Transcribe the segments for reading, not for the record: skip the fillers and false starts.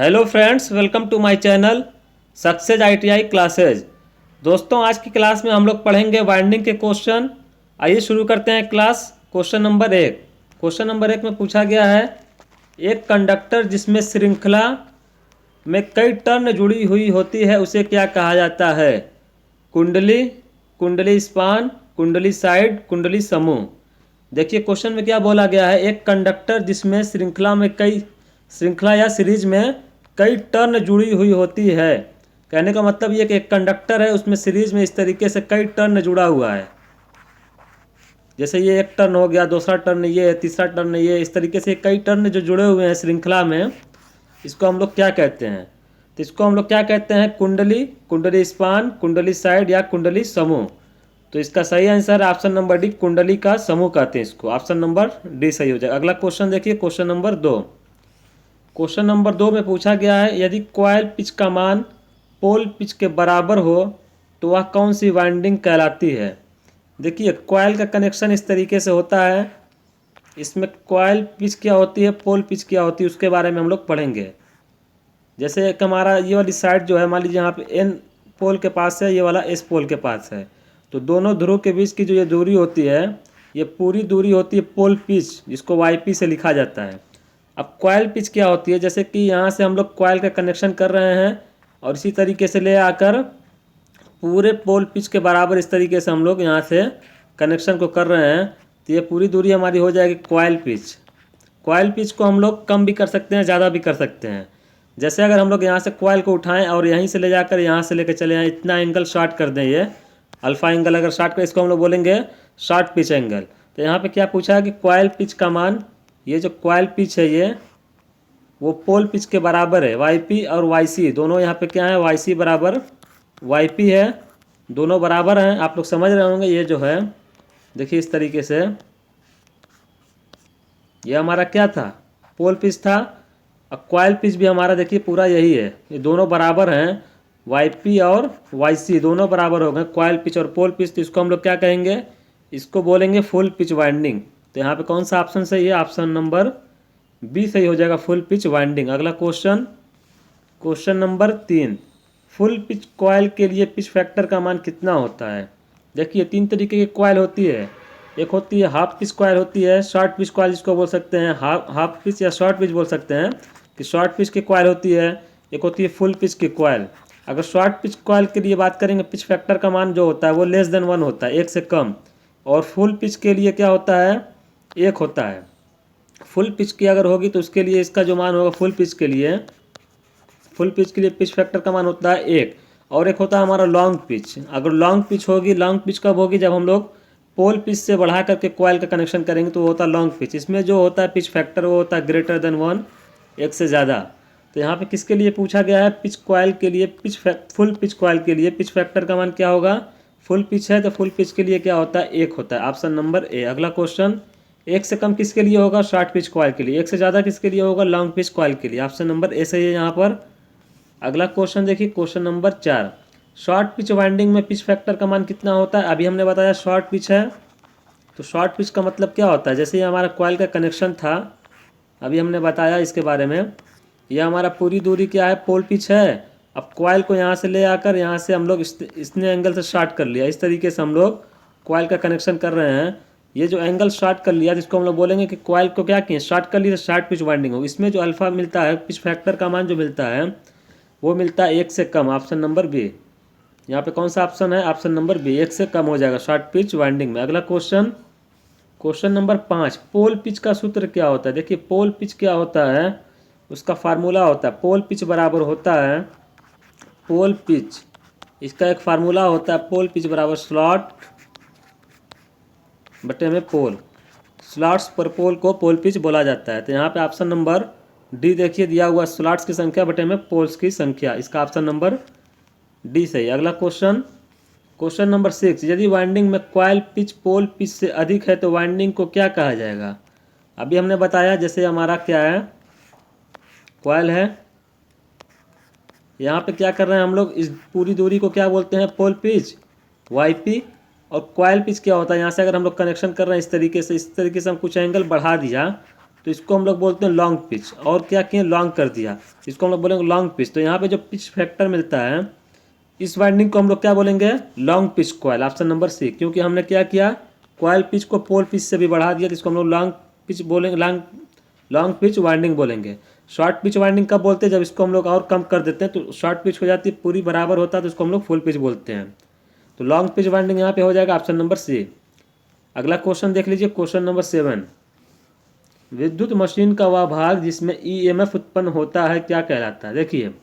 Hello friends, welcome to my channel success ITI classes. दोस्तों, आज की क्लास में हम लोग पढ़ेंगे वाइंडिंग के क्वेश्चन। आइए शुरू करते हैं class. Question number 1। Question number 1 में पूछा गया है, एक कंडक्टर जिसमें श्रृंखला में कई टर्न जुड़ी हुई होती है उसे क्या कहा जाता है? कुंडली, कुंडली स्पान, कुंडली साइड, कुंडली समूह। देखिए क्वेश्चन में क्या बोला गया है, एक कंडक्टर जिसमें श्रृंखला या सीरीज में कई टर्न जुड़ी हुई होती है। कहने का मतलब ये कि एक कंडक्टर है, उसमें सीरीज में इस तरीके से कई टर्न जुड़ा हुआ है। जैसे ये एक टर्न हो गया, दूसरा टर्न ये है, तीसरा टर्न ये, इस तरीके से कई टर्न जो जुड़े हुए हैं श्रृंखला में, इसको हम लोग क्या कहते हैं? तो इसको हम लोग क्या कहते हैं? कुंडली, कुंडली स्पान, कुंडली साइड या कुंडली समूह। तो इसका सही आंसर ऑप्शन नंबर डी, कुंडली का समूह कहते हैं इसको। ऑप्शन नंबर डी सही हो जाएगा। अगला क्वेश्चन देखिए, क्वेश्चन नंबर 2। क्वेश्चन नंबर 2 में पूछा गया है, यदि कॉइल पिच का मान पोल पिच के बराबर हो तो वह कौन सी वाइंडिंग कहलाती है? देखिए कॉइल का कनेक्शन इस तरीके से होता है। इसमें कॉइल पिच क्या होती है, पोल पिच क्या होती है, उसके बारे में हम लोग पढ़ेंगे। जैसे एक हमारा ये वाली साइड जो है, मान लीजिए यहाँ पे एन पोल के पास है, ये वाला एस पोल के पास है, तो दोनों ध्रुव के बीच की जो ये दूरी होती है, ये पूरी दूरी होती है पोल पिच, जिसको वाई पी से लिखा जाता है। अब कॉइल पिच क्या होती है, जैसे कि यहाँ से हम लोग कॉइल का कनेक्शन कर रहे हैं और इसी तरीके से ले आकर पूरे पोल पिच के बराबर इस तरीके से हम लोग यहाँ से कनेक्शन को कर रहे हैं, तो ये पूरी दूरी हमारी हो जाएगी कॉइल पिच। कॉइल पिच को हम लोग कम भी कर सकते हैं, ज़्यादा भी कर सकते हैं। जैसे अगर हम लोग यहाँ से कॉइल को उठाएं और यहीं से ले जाकर यहाँ से लेकर चले आएँ, इतना एंगल शॉर्ट कर दें, ये अल्फ़ा एंगल अगर शॉर्ट करें, इसको हम लोग बोलेंगे शॉर्ट पिच एंगल। तो यहाँ पे क्या पूछा है कि कॉइल पिच का मान, ये जो कॉइल पिच है ये वो पोल पिच के बराबर है। वाई पी और वाई सी दोनों यहाँ पे क्या है, वाई सी बराबर वाई पी है, दोनों बराबर हैं। आप लोग समझ रहे होंगे। ये जो है देखिए इस तरीके से, ये हमारा क्या था, पोल पिच था। अब कॉइल पिच भी हमारा देखिए पूरा यही है, ये दोनों बराबर हैं। वाई पी और वाई सी दोनों बराबर हो गए, कॉइल पिच और पोल पिच। तो इसको हम लोग क्या कहेंगे, इसको बोलेंगे फुल पिच वाइंडिंग। तो यहाँ पे कौन सा ऑप्शन सही है? ऑप्शन नंबर बी सही हो जाएगा, फुल पिच वाइंडिंग। अगला question, question number 3। Full pitch coil के लिए पिच फैक्टर का मान कितना होता है? देखिए 3 तरीके की कॉइल होती है। एक होती है हाफ पिच कॉइल होती है, शॉर्ट पिच कॉइल जिसको बोल सकते हैं, हाफ पिच या शॉर्ट पिच बोल सकते हैं कि शॉर्ट पिच की कॉइल होती है। एक होती है फुल पिच की कॉइल। अगर शॉर्ट पिच कॉइल के लिए बात करेंगे, पिच फैक्टर का मान जो होता है वो लेस देन 1 होता है, 1 से कम। और फुल पिच के लिए क्या होता है, 1 होता है। फुल पिच की अगर होगी तो उसके लिए इसका जो मान होगा फुल पिच के लिए पिच फैक्टर का मान होता है 1। और एक होता है हमारा लॉन्ग पिच। अगर लॉन्ग पिच होगी, लॉन्ग पिच कब होगी, जब हम लोग पोल पिच से बढ़ा करके कॉइल का कनेक्शन करेंगे, तो वो होता है लॉन्ग पिच। इसमें जो होता है पिच फैक्टर वो होता है ग्रेटर देन 1, 1 से ज़्यादा। तो यहाँ पे किसके लिए पूछा गया है, पिच कॉइल के लिए, फुल पिच कॉइल के लिए पिच फैक्टर का मान क्या होगा? फुल पिच है तो फुल पिच के लिए क्या होता है, 1 होता है। Option number A. अगला क्वेश्चन, 1 से कम किसके लिए होगा? शॉर्ट पिच कॉइल के लिए। 1 से ज़्यादा किसके लिए होगा? लॉन्ग पिच कॉइल के लिए। ऑप्शन नंबर ए सही है यहाँ पर। अगला क्वेश्चन देखिए, question number 4। Short pitch winding में पिच फैक्टर का मान कितना होता है? अभी हमने बताया शॉर्ट पिच है, तो शॉर्ट पिच का मतलब क्या होता है? जैसे ये हमारा कॉइल का कनेक्शन था, अभी हमने बताया इसके बारे में। यह हमारा पूरी दूरी क्या है, पोल पिच है। अब कॉइल को यहाँ से ले आकर यहाँ से हम लोग इसने एंगल से शॉर्ट कर लिया, इस तरीके से हम लोग कॉइल का कनेक्शन कर रहे हैं। ये जो एंगल शॉर्ट कर लिया, जिसको हम लोग बोलेंगे कि कॉइल को क्या किए, शॉर्ट कर लिया, शॉर्ट पिच वाइंडिंग हो। इसमें जो अल्फा मिलता है, पिच फैक्टर का मान जो मिलता है वो मिलता है 1 से कम। Option number B. यहाँ पे कौन सा ऑप्शन है? ऑप्शन नंबर बी, 1 से कम हो जाएगा शॉर्ट पिच वाइंडिंग में। अगला question, question number 5। Pole pitch का सूत्र क्या होता है? देखिए पोल पिच क्या होता है, उसका फार्मूला होता है, पोल पिच बराबर होता है, पोल पिच, इसका एक फार्मूला होता है, पोल पिच बराबर स्लॉट बटे में पोल। स्लॉट्स पर पोल को पोल पिच बोला जाता है। तो यहाँ पे ऑप्शन नंबर डी देखिए दिया हुआ, स्लॉट्स की संख्या बटे में पोल्स की संख्या, इसका ऑप्शन नंबर डी सही। अगला क्वेश्चन, क्वेश्चन नंबर 6। यदि वाइंडिंग में कॉइल पिच पोल पिच से अधिक है तो वाइंडिंग को क्या कहा जाएगा? अभी हमने बताया, जैसे हमारा क्या है, कॉइल है, यहाँ पे क्या कर रहे हैं हम लोग, इस पूरी दूरी को क्या बोलते हैं, पोल पिच, वाई पी। और कॉइल पिच क्या होता है, यहाँ से अगर हम लोग कनेक्शन कर रहे हैं इस तरीके से हम कुछ एंगल बढ़ा दिया, तो इसको हम लोग बोलते हैं लॉन्ग पिच। और क्या किए, लॉन्ग कर दिया, इसको हम लोग बोलेंगे लॉन्ग पिच। तो यहाँ पे जो पिच फैक्टर मिलता है इस वाइंडिंग को हम लोग क्या बोलेंगे, long pitch coil, option number C. क्योंकि हमने क्या किया, कॉयल पिच को पोल पिच से भी बढ़ा दिया, तो इसको हम लोग लॉन्ग पिच बोलेंगे, लॉन्ग पिच वाइंडिंग बोलेंगे। शॉर्ट पिच वाइंडिंग कब बोलते हैं, जब इसको हम लोग और कम कर देते हैं तो शॉर्ट पिच हो जाती है, पूरी बराबर होता है, तो इसको हम लोग फुल पिच बोलते हैं। तो लॉन्ग पिच वाइंडिंग यहाँ पे हो जाएगा ऑप्शन नंबर सी। अगला क्वेश्चन देख लीजिए, क्वेश्चन नंबर 7। विद्युत मशीन का वह भाग जिसमें ईएमएफ उत्पन्न होता है क्या कहलाता है। देखिए,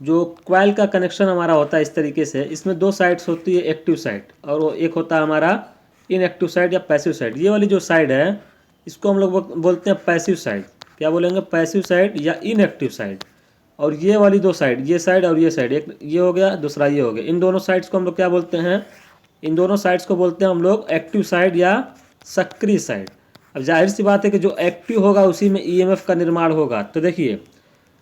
जो क्वाइल का कनेक्शन हमारा होता है इस तरीके से, इसमें दो साइड्स होती है, एक्टिव साइड और वो एक होता है हमारा इनएक्टिव साइड या पैसिव साइड। ये वाली जो साइड है इसको हम लोग बोलते हैं पैसिव साइड। क्या बोलेंगे, पैसिव साइड या इनएक्टिव साइड। और ये वाली दो साइड, ये साइड और ये साइड, एक ये हो गया, दूसरा ये हो गया, इन दोनों साइड्स को हम लोग क्या बोलते हैं, इन दोनों साइड्स को बोलते हैं हम लोग एक्टिव साइड या सक्रिय साइड। अब जाहिर सी बात है कि जो एक्टिव होगा उसी में ईएमएफ का निर्माण होगा। तो देखिए,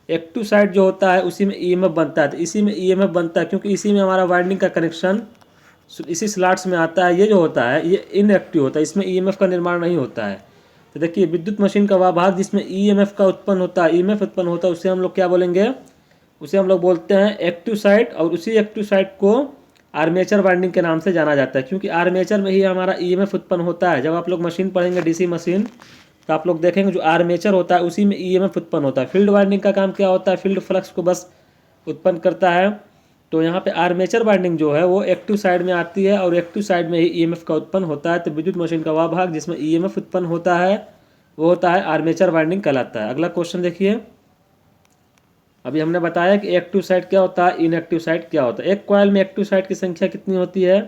एक्टिव साइड जो होता है उसी में ईएमएफ बनता है, तो इसी में ईएमएफ बनता है क्योंकि इसी में हमारा वाइंडिंग का कनेक्शन इसी स्लॉट्स में आता है। ये जो होता है ये इनएक्टिव होता है, इसमें ईएमएफ का निर्माण नहीं होता है। तो देखिए, विद्युत मशीन का वह भाग जिसमें ईएमएफ का उत्पन्न होता है, ईएमएफ उत्पन्न होता है, उसे हम लोग क्या बोलेंगे, उसे हम लोग बोलते हैं एक्टिव साइड। और उसी एक्टिव साइड को आर्मेचर वाइंडिंग के नाम से जाना जाता है, क्योंकि आर्मेचर में ही हमारा ईएमएफ उत्पन्न होता है। जब आप लोग मशीन पढ़ेंगे डीसी मशीन, तो आप लोग देखेंगे जो आर्मेचर होता है उसी में ईएमएफ उत्पन्न होता है। फील्ड वाइंडिंग का काम क्या होता है, फील्ड फ्लक्स को बस उत्पन्न करता है। तो यहाँ पे आर्मेचर वाइंडिंग जो है वो एक्टिव साइड में आती है और एक्टिव साइड में ही ईएमएफ का उत्पन्न होता है। तो विद्युत मशीन का वह भाग जिसमें ईएमएफ उत्पन्न होता है वो होता है आर्मेचर वाइंडिंग कहलाता है। अगला क्वेश्चन देखिए, अभी हमने बताया कि एक्टिव साइड क्या होता है, इनएक्टिव साइड क्या होता है। एक कॉइल में एक्टिव साइड की संख्या कितनी होती है।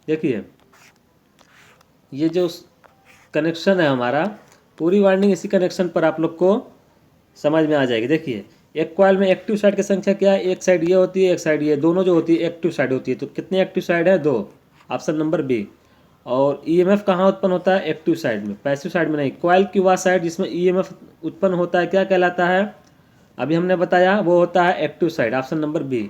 देखिए, ये जो कनेक्शन है हमारा, पूरी वाइंडिंग इसी कनेक्शन पर आप लोग को समझ में आ जाएगी। देखिए, एक कॉइल में एक्टिव साइड की संख्या क्या है, एक साइड ये होती है, एक साइड ये, दोनों जो होती है एक्टिव साइड होती है। तो कितने एक्टिव साइड है, 2, ऑप्शन नंबर बी। और ईएमएफ कहाँ उत्पन्न होता है, एक्टिव साइड में, पैसिव साइड में नहीं। कॉइल की वह साइड जिसमें ईएमएफ उत्पन्न होता है क्या कहलाता है, अभी हमने बताया, वो होता है active side, option number B.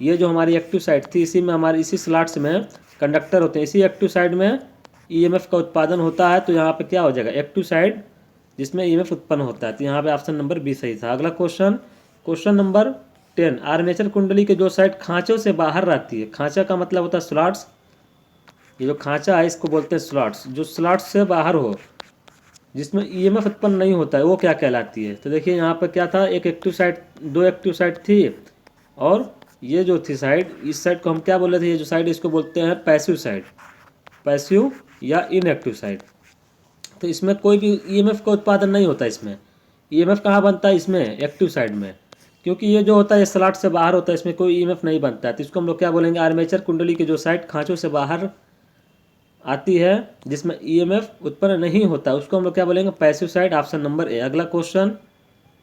ये जो हमारी एक्टिव साइड थी, इसी में हमारी इसी स्लॉट्स में कंडक्टर होते हैं, इसी एक्टिव साइड में ईएमएफ का उत्पादन होता है। तो यहाँ पे क्या हो जाएगा, एक्टिव साइड जिसमें ईएमएफ उत्पन्न होता है। तो यहाँ पे ऑप्शन नंबर बी सही था। अगला क्वेश्चन, क्वेश्चन नंबर 10। आर्मेचर कुंडली के जो साइड खांचों से बाहर रहती है, खांचा का मतलब होता है स्लॉट्स, ये जो खांचा है इसको बोलते हैं स्लॉट्स, जो स्लॉट्स से बाहर हो, जिसमें ईएमएफ उत्पन्न नहीं होता है, वो क्या कहलाती है। तो देखिए, यहाँ पर क्या था, एक एक्टिव साइड, दो एक्टिव साइड थी, और ये जो थी साइड, इस साइड को हम क्या बोल रहे थे, ये जो साइड इसको बोलते हैं पैसिव साइड, पैसिव या इनएक्टिव साइड। तो इसमें कोई भी ईएमएफ का उत्पादन नहीं होता। इसमें ईएमएफ कहाँ बनता है, इसमें एक्टिव साइड में, क्योंकि ये जो होता है स्लॉट से बाहर होता है, इसमें कोई ईएमएफ नहीं बनता है। तो इसको हम लोग क्या बोलेंगे, आर्मेचर कुंडली की जो साइड खांचों से बाहर आती है जिसमें ईएमएफ उत्पन्न नहीं होता, उसको हम लोग क्या बोलेंगे, passive side, option number A. अगला question,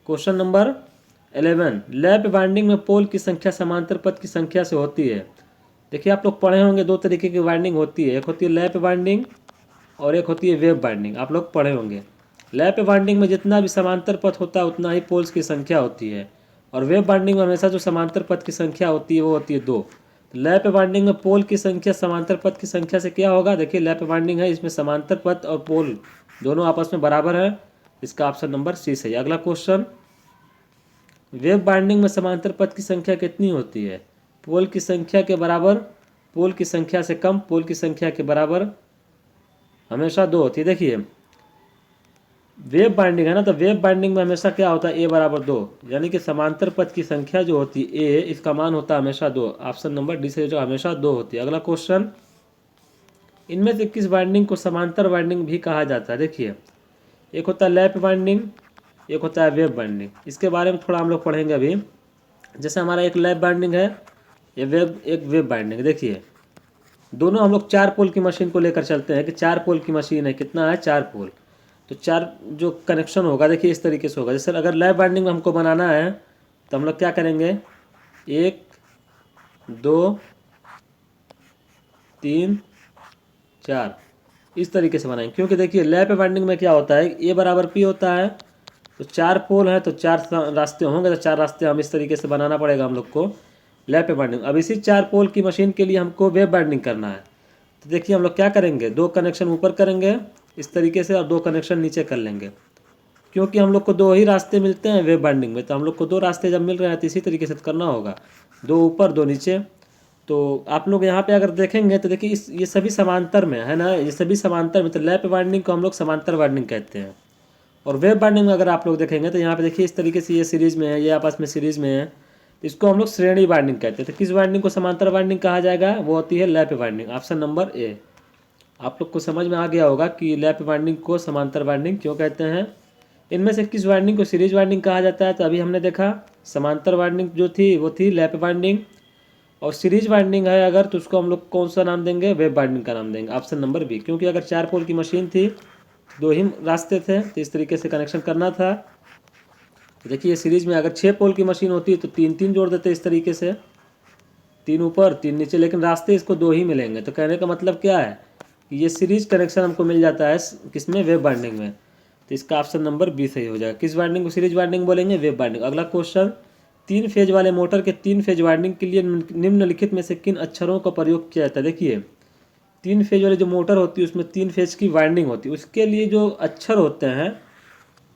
question number 11। Lap winding में पोल की संख्या समांतर पथ की संख्या से होती है। देखिए, आप लोग पढ़े होंगे, दो तरीके की वाइंडिंग होती है, एक होती है लैप वाइंडिंग और एक होती है वेव वाइंडिंग। आप लोग पढ़े होंगे। लैप वाइंडिंग में जितना भी समांतर पथ होता है उतना ही पोल्स की संख्या होती है, और वेव वाइंडिंग में हमेशा जो समांतर पथ की संख्या होती है वो होती है 2। लैप वाइंडिंग में पोल की संख्या समांतर पथ की संख्या से क्या होगा, देखिए लैप वाइंडिंग है, इसमें समांतर पथ और पोल दोनों आपस में बराबर है, इसका ऑप्शन नंबर सी सही। अगला क्वेश्चन, वेव वाइंडिंग में समांतर पथ की संख्या कितनी होती है, पोल की संख्या के बराबर, पोल की संख्या से कम, पोल की संख्या के बराबर, हमेशा 2 होती है। देखिए, वेव बाइंडिंग है ना, तो वेव बाइंडिंग में हमेशा क्या होता है, ए बराबर 2, यानी कि समांतर पथ की संख्या जो होती है ए, इसका मान होता है हमेशा 2, ऑप्शन नंबर डी से जो हमेशा 2 होती है। अगला क्वेश्चन, इनमें से किस बाइंडिंग को समांतर बाइंडिंग भी कहा जाता है। देखिए, एक होता है लैप बाइंडिंग, एक होता है वेव बाइंडिंग। इसके बारे में थोड़ा हम लोग पढ़ेंगे अभी। जैसे हमारा एक लैप बाइंडिंग है, एक वेव बाइंडिंग। देखिए, दोनों हम लोग 4 पोल की मशीन को लेकर चलते हैं कि 4 पोल की मशीन है, कितना है, 4 पोल। तो 4 जो कनेक्शन होगा, देखिए इस तरीके से होगा। जैसे अगर लैप बाइंडिंग में हमको बनाना है तो हम लोग क्या करेंगे, 1 2 3 4 इस तरीके से बनाएंगे। क्योंकि देखिए लैप बाइंडिंग में क्या होता है, ए बराबर पी होता है, तो 4 पोल है तो 4 रास्ते होंगे, तो 4 रास्ते हम इस तरीके से बनाना पड़ेगा हम लोग को लैप बाइंडिंग। अब इसी 4 पोल की मशीन के लिए हमको वेव बाइंडिंग करना है। तो देखिए हम लोग क्या करेंगे, 2 कनेक्शन ऊपर करेंगे इस तरीके से, और 2 कनेक्शन नीचे कर लेंगे, क्योंकि हम लोग को 2 ही रास्ते मिलते हैं वेव बाइंडिंग में, तो हम लोग को 2 रास्ते जब मिल रहे हैं तो इसी तरीके से करना होगा, 2 ऊपर 2 नीचे। तो आप लोग यहाँ पे अगर देखेंगे तो देखिए ये सभी समांतर में है ना, ये सभी समांतर में, तो लैप वाइंडिंग को हम लोग समांतर वाइंडिंग कहते हैं। और वेव बाइंडिंग में अगर आप लोग देखेंगे तो यहाँ पे देखिए इस तरीके से ये सीरीज़ में है, ये आपस में सीरीज़ में है, इसको हम लोग श्रेणी वाइंडिंग कहते हैं। तो किस वाइंडिंग को समांतर वाइंडिंग कहा जाएगा, वो होती है लैप वाइंडिंग। ऑप्शन नंबर ए। आप लोग को समझ में आ गया होगा कि लैप वाइंडिंग को समांतर वाइंडिंग क्यों कहते हैं। इनमें से किस वाइंडिंग को सीरीज वाइंडिंग कहा जाता है, तो अभी हमने देखा समांतर वाइंडिंग जो थी वो थी लैप वाइंडिंग, और सीरीज वाइंडिंग है अगर तो उसको हम लोग कौन सा नाम देंगे, वेव वाइंडिंग का नाम देंगे। ऑप्शन नंबर बी, क्योंकि अगर 4 पोल की मशीन थी, 2 ही रास्ते थे, तो इस तरीके से कनेक्शन करना था। तो देखिए सीरीज में अगर 6 पोल की मशीन होती है तो 3-3 जोड़ देते इस तरीके से, 3 ऊपर 3 नीचे, लेकिन रास्ते इसको 2 ही मिलेंगे। तो कहने का मतलब क्या है कि ये सीरीज कनेक्शन हमको मिल जाता है किसमें, वेव बाइंडिंग में। तो इसका ऑप्शन नंबर बी सही हो जाएगा। किस वाइंडिंग को सीरीज वाइंडिंग बोलेंगे, वेव बाइंडिंग। अगला क्वेश्चन, 3 फेज वाले मोटर के 3 फेज वाइंडिंग के लिए निम्नलिखित में से किन अक्षरों का प्रयोग किया जाता है। देखिए 3 फेज वाली जो मोटर होती है उसमें 3 फेज की वाइंडिंग होती है, उसके लिए जो अक्षर होते हैं,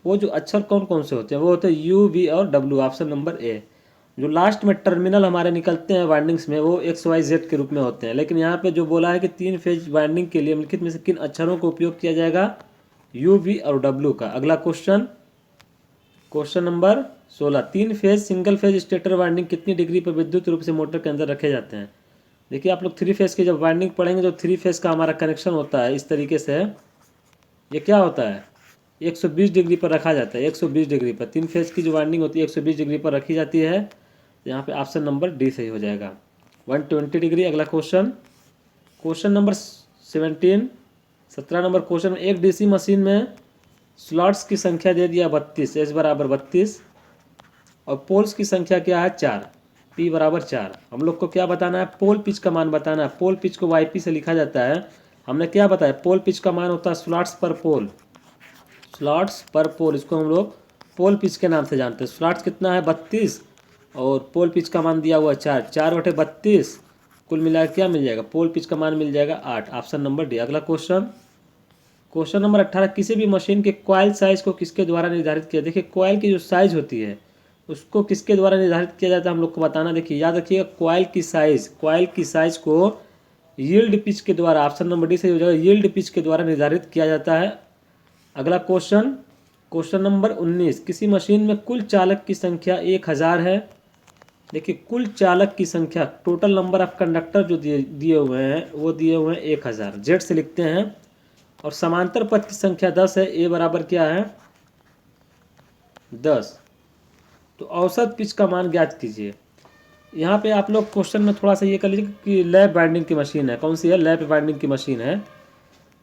वो जो अक्षर कौन कौन से होते हैं, वो होते हैं यू, वी और डब्ल्यू। ऑप्शन नंबर ए। जो लास्ट में टर्मिनल हमारे निकलते हैं वाइंडिंग्स में, वो एक्स वाई जेड के रूप में होते हैं। लेकिन यहाँ पे जो बोला है कि 3 फेज वाइंडिंग के लिए निम्नलिखित में से किन अक्षरों का उपयोग किया जाएगा, यू, वी और डब्ल्यू का। अगला question, question number 16, 3 phase single phase stator winding कितनी डिग्री पर विद्युत रूप से मोटर के अंदर रखे जाते हैं। देखिए आप लोग 3 फेज की जब वाइंडिंग पढ़ेंगे, जो 3 फेज का हमारा कनेक्शन होता है इस तरीके से, ये क्या होता है, 120 डिग्री पर रखा जाता है। 120 डिग्री पर 3 फेज की जो वाइंडिंग होती है 120 डिग्री पर रखी जाती है। यहाँ पे ऑप्शन नंबर डी सही हो जाएगा, 120 डिग्री। अगला question, question number 17 number question में, एक डीसी मशीन में स्लॉट्स की संख्या दे दिया 32, एस बराबर 32, और पोल्स की संख्या क्या है 4, पी बराबर 4। हम लोग को क्या बताना है, पोल पिच का मान बताना है। पोल पिच को वाई पी से लिखा जाता है। हमने क्या बताया, पोल पिच का मान होता है स्लॉट्स पर पोल, स्लॉट्स पर पोल, इसको हम लोग पोल पिच के नाम से जानते हैं। स्लॉट्स कितना है 32, और पोल पिच का मान दिया हुआ 4, 4/32, कुल मिला क्या मिल जाएगा, पोल पिच का मान मिल जाएगा 8। Option number D. अगला क्वेश्चन, क्वेश्चन नंबर 18, किसी भी मशीन के कॉइल साइज को किसके द्वारा निर्धारित किया। देखिए कॉइल की जो साइज होती है उसको किसके द्वारा निर्धारित किया जाता है, हम लोग को बताना। देखिए याद रखिएगा, कॉइल की साइज को यील्ड पिच के द्वारा, ऑप्शन नंबर डी सही हो जाएगा, यील्ड पिच के द्वारा निर्धारित किया जाता है। अगला क्वेश्चन, क्वेश्चन नंबर 19, किसी मशीन में कुल चालक की संख्या 1000 है। देखिए कुल चालक की संख्या, टोटल नंबर ऑफ कंडक्टर जो दिए हुए हैं वो दिए हुए हैं 1000, जेड से लिखते हैं, और समांतर पथ की संख्या 10 है। ए बराबर क्या है 10। तो औसत पिच का मान ज्ञात कीजिए। यहाँ पे आप लोग क्वेश्चन में थोड़ा सा ये कर लीजिए कि लैप वाइंडिंग की मशीन है, कौन सी है, लैप वाइंडिंग की मशीन है।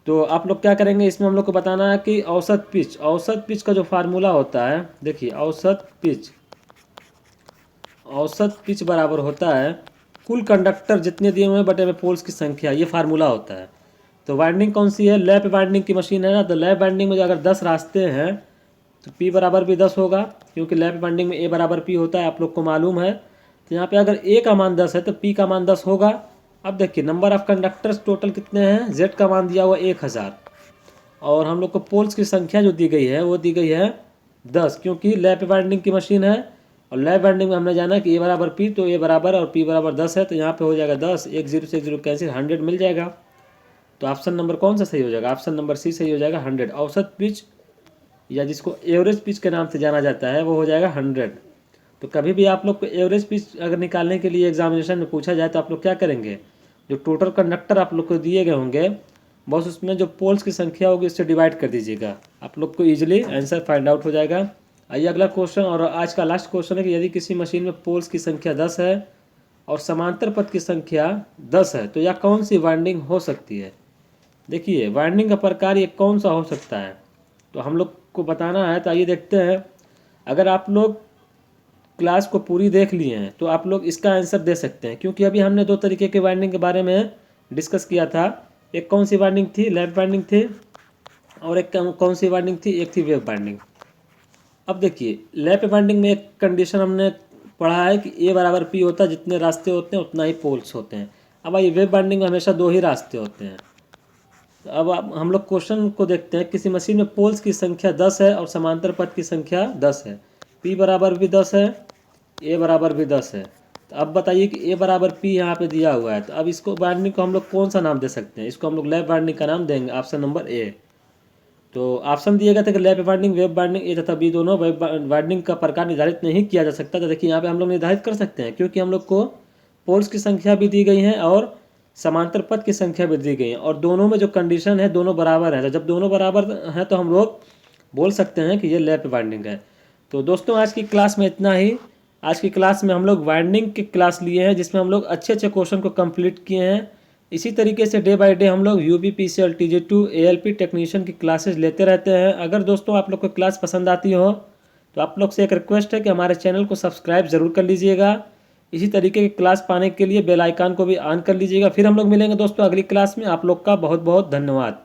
तो आप लोग क्या करेंगे, इसमें हम लोग को बताना है कि औसत पिच का जो फार्मूला होता है, देखिए औसत पिच बराबर होता है कुल कंडक्टर जितने दिए हुए हैं बटे में पोल्स की संख्या, ये फार्मूला होता है। तो वाइंडिंग कौन सी है, लैप वाइंडिंग की मशीन है ना। तो लैप वाइंडिंग में जो अगर 10 रास्ते हैं तो P बराबर भी 10 होगा, क्योंकि लैप वाइंडिंग में A बराबर P होता है, आप लोग को मालूम है। तो यहाँ पे अगर A का मान 10 है तो P का मान 10 होगा। अब देखिए नंबर ऑफ कंडक्टर्स टोटल कितने हैं, Z का मान दिया हुआ 1000, और हम लोग को पोल्स की संख्या जो दी गई है वो दी गई है 10, क्योंकि लैप वाइंडिंग की मशीन है। और लैप वाइंडिंग में हमने जाना कि A बराबर P, तो A बराबर और P बराबर 10 है, तो यहाँ पे हो जाएगा 10, 1 0 से 1 0 कैंसिल, 100 मिल जाएगा। तो ऑप्शन नंबर कौन सा सही हो जाएगा, ऑप्शन नंबर सी सही हो जाएगा, 100। औसत पिच या जिसको एवरेज पिच के नाम से जाना जाता है वो हो जाएगा 100। तो कभी भी आप लोग को एवरेज पिच अगर निकालने के लिए एग्जामिनेशन में पूछा जाए तो आप लोग क्या करेंगे, जो टोटल कंडक्टर आप लोग को दिए गए होंगे बस उसमें जो पोल्स की संख्या होगी उससे डिवाइड कर दीजिएगा, आप लोग को ईजिली आंसर फाइंड आउट हो जाएगा। आइए अगला क्वेश्चन, और आज का लास्ट क्वेश्चन है कि यदि किसी मशीन में पोल्स की संख्या 10 है और समांतर पथ की संख्या 10 है तो यह कौन सी वाइंडिंग हो सकती है। देखिए वाइंडिंग का प्रकार ये कौन सा हो सकता है, तो हम लोग को बताना है। तो आइए देखते हैं, अगर आप लोग क्लास को पूरी देख लिए हैं तो आप लोग इसका आंसर दे सकते हैं, क्योंकि अभी हमने 2 तरीके के वाइंडिंग के बारे में डिस्कस किया था। एक कौन सी वाइंडिंग थी, लैप वाइंडिंग थी, और एक कौन सी वाइंडिंग थी, एक थी वेव वाइंडिंग। अब देखिए लैप वाइंडिंग में एक कंडीशन हमने पढ़ा है कि A बराबर P होता है, जितने रास्ते होते हैं उतना ही पोल्स होते हैं। अब आइए वेव वाइंडिंग में हमेशा 2 ही रास्ते होते हैं। अब हम लोग क्वेश्चन को देखते हैं। किसी मशीन में पोल्स की संख्या 10 है और समांतर पथ की संख्या 10 है। P बराबर भी 10 है, A बराबर भी 10 है। तो अब बताइए कि A बराबर P यहाँ पे दिया हुआ है, तो अब इसको वाइंडिंग को हम लोग कौन सा नाम दे सकते हैं? इसको हम लोग लैप वाइंडिंग का नाम देंगे, ऑप्शन नंबर A। तो ऑप्शन दिए गए थे कि लैप वाइंडिंग, वेब वाइंडिंग, ए तथा बी दोनों। वेब वाइंडिंग का प्रकार निर्धारित नहीं किया जा सकता। तो देखिए यहाँ पे हम लोग निर्धारित कर सकते हैं, क्योंकि हम लोग को पोल्स की संख्या भी दी गई है और समांतर पथ की संख्या भी दी गई है, और दोनों में जो कंडीशन है दोनों बराबर है। तो जब दोनों बराबर हैं तो हम लोग बोल सकते हैं कि ये लैप वाइंडिंग है। तो दोस्तों आज की क्लास में इतना ही। आज की क्लास में हम लोग वाइंडिंग की क्लास लिए हैं, जिसमें हम लोग अच्छे अच्छे क्वेश्चन को कंप्लीट किए हैं। इसी तरीके से डे बाय डे हम लोग UP PCL TG2 ALP technician की क्लासेस लेते रहते हैं। अगर दोस्तों आप लोग को क्लास पसंद आती हो तो आप लोग से एक रिक्वेस्ट है कि हमारे चैनल को सब्सक्राइब ज़रूर कर लीजिएगा। इसी तरीके की क्लास पाने के लिए बेल आइकन को भी ऑन कर लीजिएगा। फिर हम लोग मिलेंगे दोस्तों अगली क्लास में। आप लोग का बहुत बहुत धन्यवाद।